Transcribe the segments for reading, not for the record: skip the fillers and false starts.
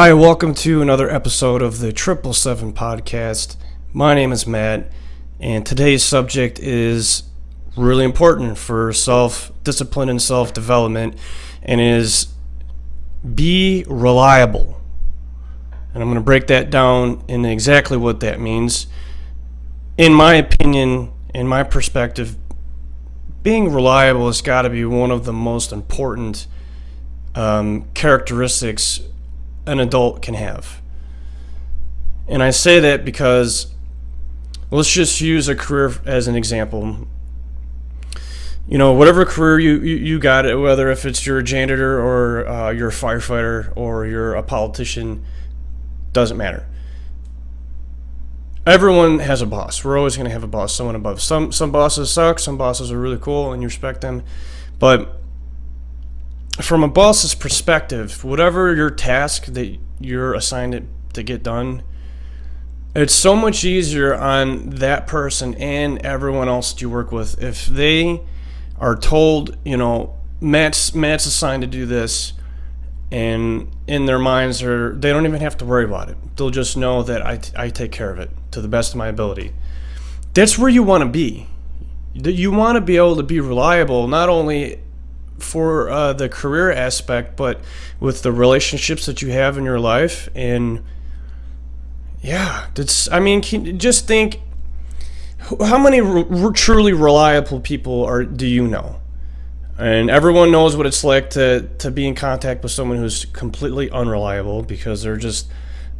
Hi, welcome to another episode of the 777 podcast. My name is Matt, and today's subject is really important for self-discipline and self-development, and is be reliable. And I'm going to break that down in exactly what that means. In my opinion, in my perspective, being reliable has got to be one of the most important characteristics an adult can have. And I say that because, let's just use a career as an example. You know, whatever career you got, whether if it's you're a janitor or you're a firefighter or you're a politician, doesn't matter. Everyone has a boss. We're always going to have a boss, someone above. Some bosses suck, some bosses are really cool and you respect them. But from a boss's perspective, whatever your task that you're assigned to get done, it's so much easier on that person and everyone else that you work with if they are told, you know, Matt's assigned to do this, and in their minds they don't even have to worry about it. They'll just know that I take care of it to the best of my ability. That's where you want to be. You want to be able to be reliable, not only for the career aspect, but with the relationships that you have in your life. And just think, how many truly reliable people do you know? And everyone knows what it's like to be in contact with someone who's completely unreliable, because they're just,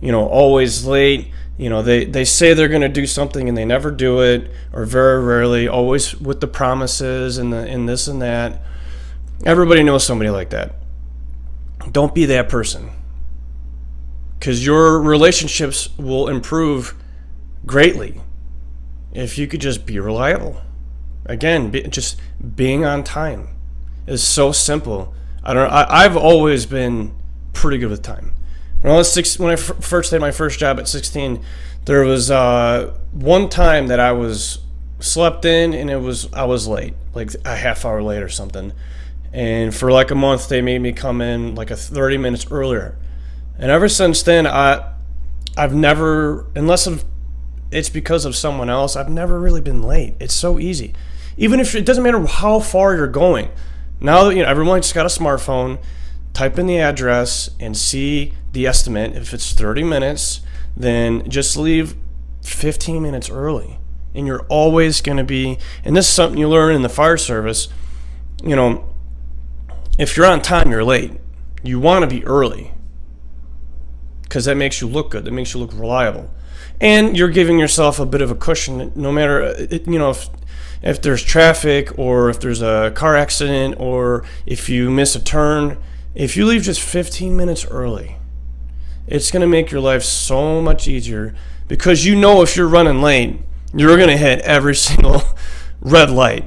always late. They say they're going to do something and they never do it, or very rarely, always with the promises and this and that. Everybody knows somebody like that. Don't be that person, because your relationships will improve greatly if you could just be reliable. Again, just being on time is so simple. I've always been pretty good with time. When I first had my first job at 16, there was one time that I was slept in and I was late, like a half hour late or something. And for like a month, they made me come in like 30 minutes earlier. And ever since then, I've never, unless it's because of someone else, I've never really been late. It's so easy. Even if it doesn't matter how far you're going. Now that everyone's got a smartphone, type in the address and see the estimate. If it's 30 minutes, then just leave 15 minutes early. And you're always going to be, and this is something you learn in the fire service, if you're on time, you're late. You want to be early, because that makes you look good. That makes you look reliable. And you're giving yourself a bit of a cushion, no matter, if there's traffic, or if there's a car accident, or if you miss a turn. If you leave just 15 minutes early, it's going to make your life so much easier, because if you're running late, you're going to hit every single red light.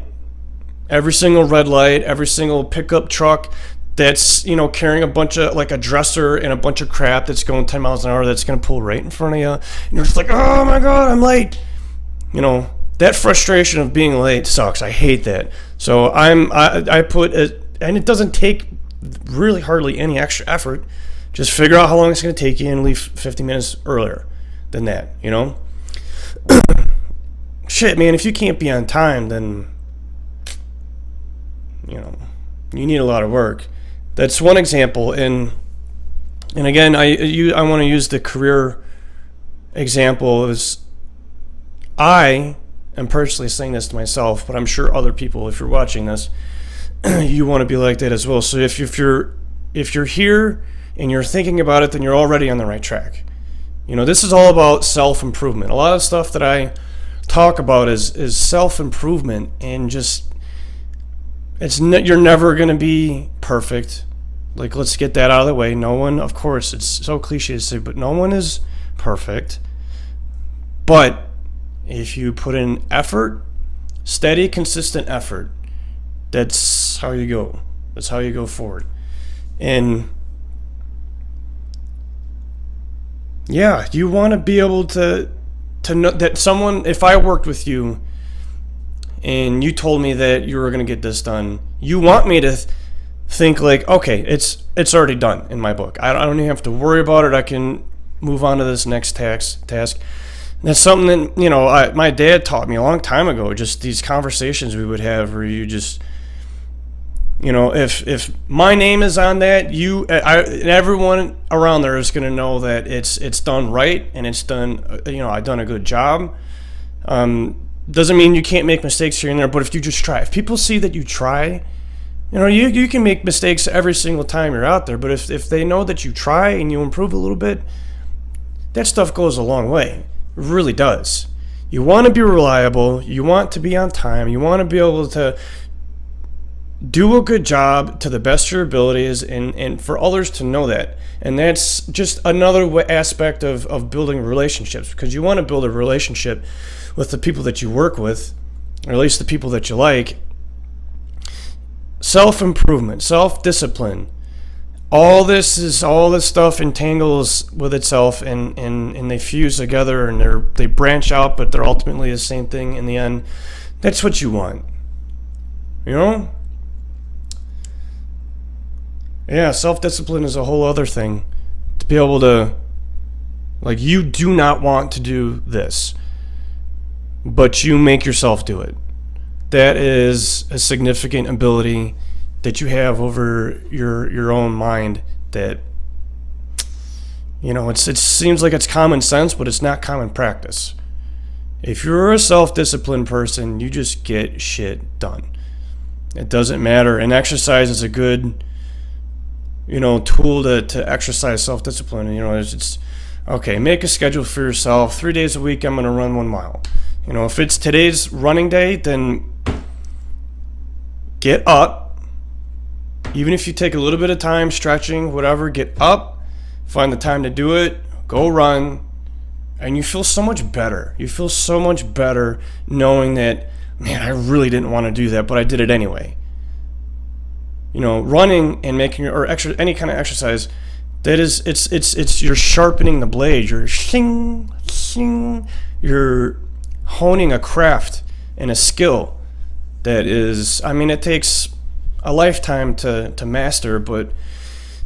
Every single red light, every single pickup truck that's, carrying a bunch of, like a dresser and a bunch of crap that's going 10 miles an hour, that's going to pull right in front of you. And you're just like, oh my God, I'm late. That frustration of being late sucks. I hate that. So I put it, and it doesn't take really hardly any extra effort. Just figure out how long it's going to take you and leave 50 minutes earlier than that, Shit, man, if you can't be on time, then you need a lot of work. That's one example. And again, I want to use the career example. I am personally saying this to myself, but I'm sure other people, if you're watching this, you want to be like that as well. So if you're here and you're thinking about it, then you're already on the right track. This is all about self-improvement. A lot of stuff that I talk about is self-improvement, and just you're never going to be perfect. Like, let's get that out of the way. No one, of course, it's so cliche to say, but no one is perfect. But if you put in effort, steady, consistent effort, that's how you go. That's how you go forward. And yeah, you want to be able to know that someone, if I worked with you and you told me that you were going to get this done, you want me to think like, okay, it's already done in my book. I don't even have to worry about it. I can move on to this next task. That's something that, my dad taught me a long time ago. Just these conversations we would have where you just, if my name is on that, everyone around there is going to know that it's done right and it's done. I've done a good job. Doesn't mean you can't make mistakes here and there, but if you just try, if people see that you try, you can make mistakes every single time you're out there. But if they know that you try and you improve a little bit, that stuff goes a long way. It really does. You want to be reliable. You want to be on time. You want to be able to do a good job to the best of your abilities, and for others to know that. And that's just another aspect of building relationships, because you want to build a relationship with the people that you work with, or at least the people that you like. Self-improvement, self-discipline, all this stuff entangles with itself, and they fuse together, and they branch out, but they're ultimately the same thing in the end. That's what you want, Yeah, self-discipline is a whole other thing. To be able to, you do not want to do this, but you make yourself do it. That is a significant ability that you have over your own mind that, it seems like it's common sense, but it's not common practice. If you're a self-disciplined person, you just get shit done. It doesn't matter. And exercise is a good, tool to exercise self-discipline. It's okay, make a schedule for yourself. 3 days a week, I'm going to run 1 mile. If it's today's running day, then get up. Even if you take a little bit of time stretching, whatever, get up, find the time to do it, go run, and you feel so much better. You feel so much better knowing that, man, I really didn't want to do that, but I did it anyway. Running and making any kind of exercise, that is, it's you're sharpening the blade. You're shing, shing. You're honing a craft and a skill that is, it takes a lifetime to master, but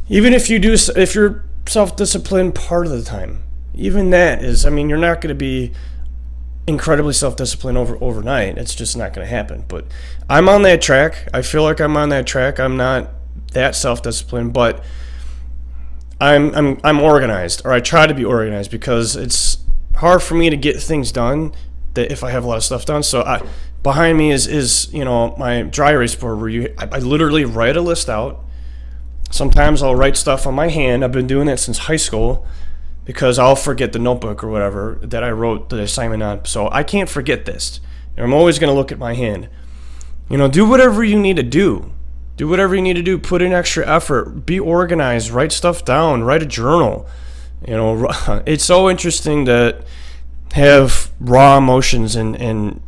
even if you're self-disciplined part of the time, even that is, you're not going to be incredibly self-disciplined overnight. It's just not going to happen. But I'm on that track. I feel like I'm on that track. I'm not that self-disciplined, but I'm organized, or I try to be organized, because it's hard for me to get things done that if I have a lot of stuff done. So behind me is my dry erase board, where I literally write a list out. Sometimes I'll write stuff on my hand. I've been doing that since high school, because I'll forget the notebook or whatever that I wrote the assignment on. So I can't forget this. And I'm always going to look at my hand. Do whatever you need to do. Do whatever you need to do. Put in extra effort. Be organized. Write stuff down. Write a journal. It's so interesting to have raw emotions and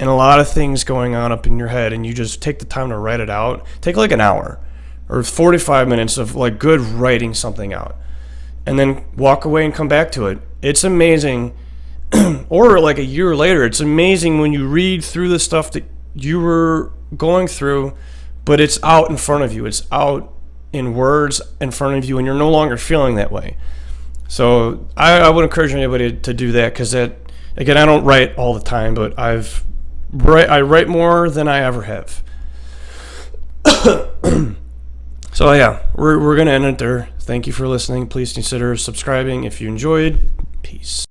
a lot of things going on up in your head, and you just take the time to write it out. Take like an hour or 45 minutes of good writing something out, and then walk away and come back to it. It's amazing. Or a year later, it's amazing when you read through the stuff that you were going through, but it's out in front of you. It's out in words in front of you, and you're no longer feeling that way. So I would encourage anybody to do that, because that, again, I don't write all the time, but I write more than I ever have. So yeah, we're going to end it there. Thank you for listening. Please consider subscribing if you enjoyed. Peace.